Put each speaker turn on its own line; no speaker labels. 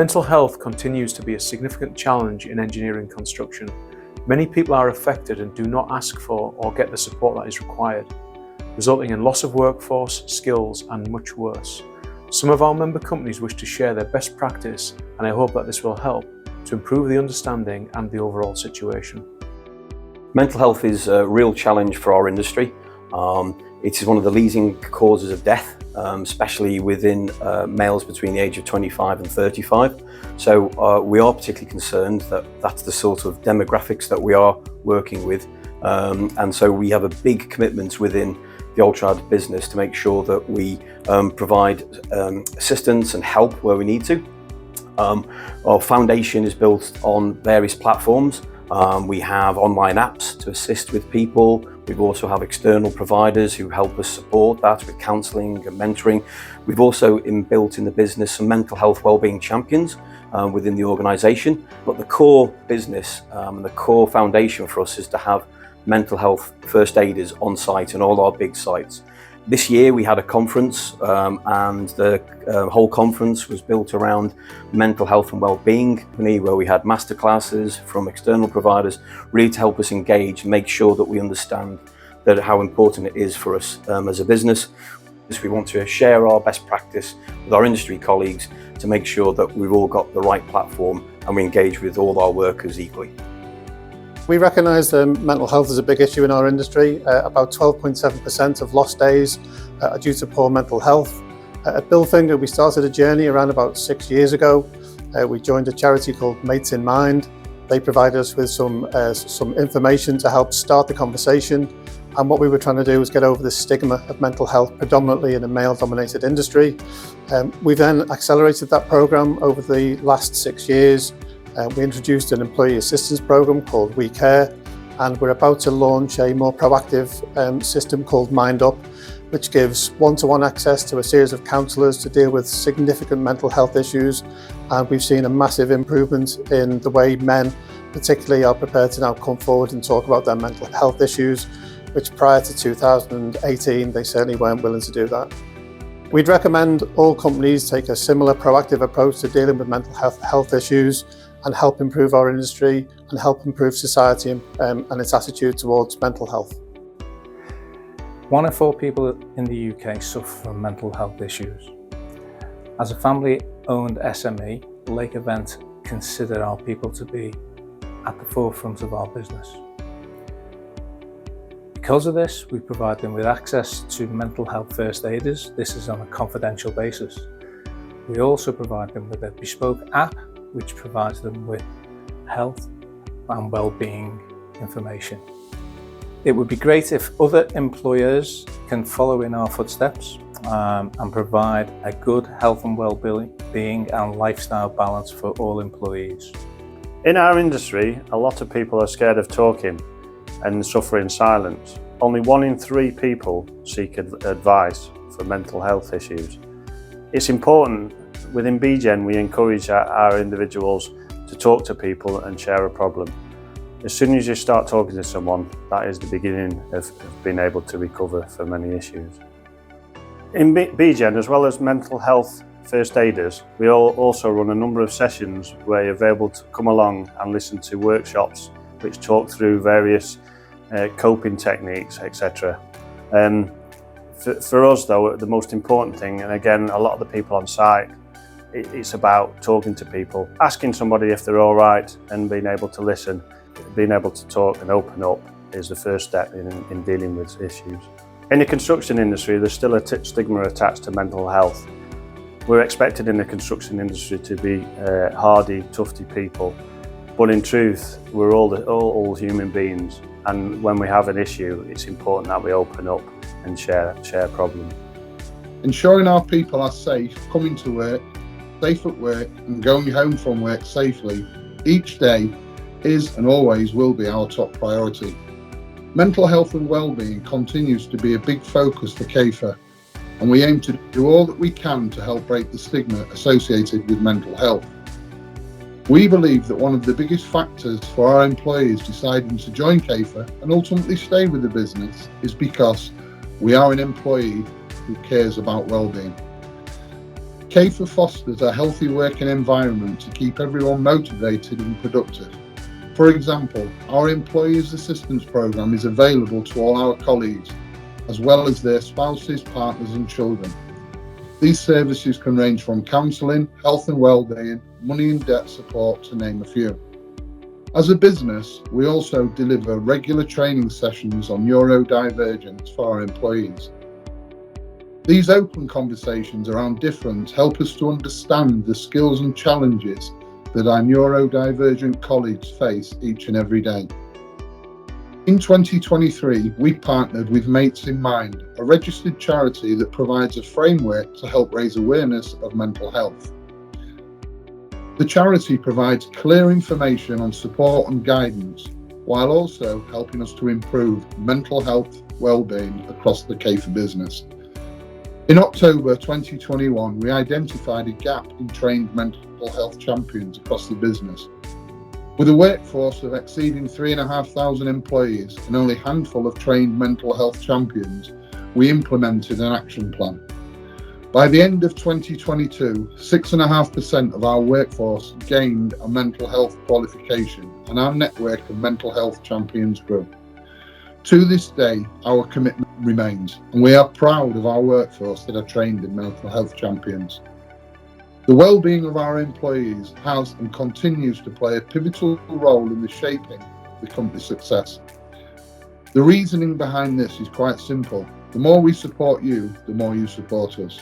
Mental health continues to be a significant challenge in engineering construction. Many people are affected and do not ask for or get the support that is required, resulting in loss of workforce, skills, and much worse. Some of our member companies wish to share their best practice, and I hope that this will help to improve the understanding and the overall situation.
Mental health is a real challenge for our industry. It is one of the leading causes of death, especially within males between the age of 25 and 35. So we are particularly concerned that that's the sort of demographics that we are working with. And so we have a big commitment within the Ultrad business to make sure that we provide assistance and help where we need to. Our foundation is built on various platforms. We have online apps to assist with people. We also have external providers who help us support that with counselling and mentoring. We've also built in the business some mental health wellbeing champions within the organisation. But the core business and the core foundation for us is to have mental health first aiders on site in all our big sites. This year we had a conference and the whole conference was built around mental health and wellbeing, where we had masterclasses from external providers really to help us engage and make sure that we understand that how important it is for us as a business. We want to share our best practice with our industry colleagues to make sure that we've all got the right platform and we engage with all our workers equally.
We recognise mental health is a big issue in our industry. About 12.7% of lost days are due to poor mental health. At Bilfinger, we started a journey around about 6 years ago. We joined a charity called Mates in Mind. They provided us with some information to help start the conversation. And what we were trying to do was get over the stigma of mental health, predominantly in a male-dominated industry. We then accelerated that programme over the last 6 years. We introduced an employee assistance program called We Care, and we're about to launch a more proactive system called Mind Up, which gives one-to-one access to a series of counsellors to deal with significant mental health issues. And we've seen a massive improvement in the way men particularly are prepared to now come forward and talk about their mental health issues, which prior to 2018 they certainly weren't willing to do that. We'd recommend all companies take a similar proactive approach to dealing with mental health issues and help improve our industry and help improve society and its attitude towards mental health.
1 in 4 people in the UK suffer from mental health issues. As a family-owned SME, Lake Event consider our people to be at the forefront of our business. Because of this, we provide them with access to mental health first aiders. This is on a confidential basis. We also provide them with a bespoke app which provides them with health and well-being information. It would be great if other employers can follow in our footsteps and provide a good health and well-being and lifestyle balance for all employees.
In our industry, a lot of people are scared of talking and suffer in silence. Only 1 in 3 people seek advice for mental health issues. It's important. Within BGen, we encourage our individuals to talk to people and share a problem. As soon as you start talking to someone, that is the beginning of being able to recover from many issues. In BGen, as well as mental health first aiders, we also run a number of sessions where you're able to come along and listen to workshops which talk through various coping techniques, etc. For us though, the most important thing, and again, a lot of the people on site, it's about talking to people, asking somebody if they're all right and being able to listen, being able to talk and open up is the first step in dealing with issues. In the construction industry, there's still a stigma attached to mental health. We're expected in the construction industry to be hardy, tufty people, but in truth, we're all human beings. And when we have an issue, it's important that we open up and share problems.
Ensuring our people are safe coming to work, safe at work and going home from work safely each day is and always will be our top priority. Mental health and wellbeing continues to be a big focus for CAFA, and we aim to do all that we can to help break the stigma associated with mental health. We believe that one of the biggest factors for our employees deciding to join CAFA and ultimately stay with the business is because we are an employee who cares about wellbeing. CAFA fosters a healthy working environment to keep everyone motivated and productive. For example, our Employees Assistance Programme is available to all our colleagues, as well as their spouses, partners and children. These services can range from counselling, health and wellbeing, money and debt support, to name a few. As a business, we also deliver regular training sessions on neurodivergence for our employees. These open conversations around difference help us to understand the skills and challenges that our neurodivergent colleagues face each and every day. In 2023, we partnered with Mates in Mind, a registered charity that provides a framework to help raise awareness of mental health. The charity provides clear information on support and guidance, while also helping us to improve mental health well-being across the CAFA business. In October 2021, we identified a gap in trained mental health champions across the business. With a workforce of exceeding 3,500 employees and only a handful of trained mental health champions, we implemented an action plan. By the end of 2022, 6.5% of our workforce gained a mental health qualification, and our network of mental health champions grew. To this day, our commitment remains, and we are proud of our workforce that are trained in mental health champions. The well-being of our employees has and continues to play a pivotal role in the shaping of the company's success. The reasoning behind this is quite simple. The more we support you, the more you support us.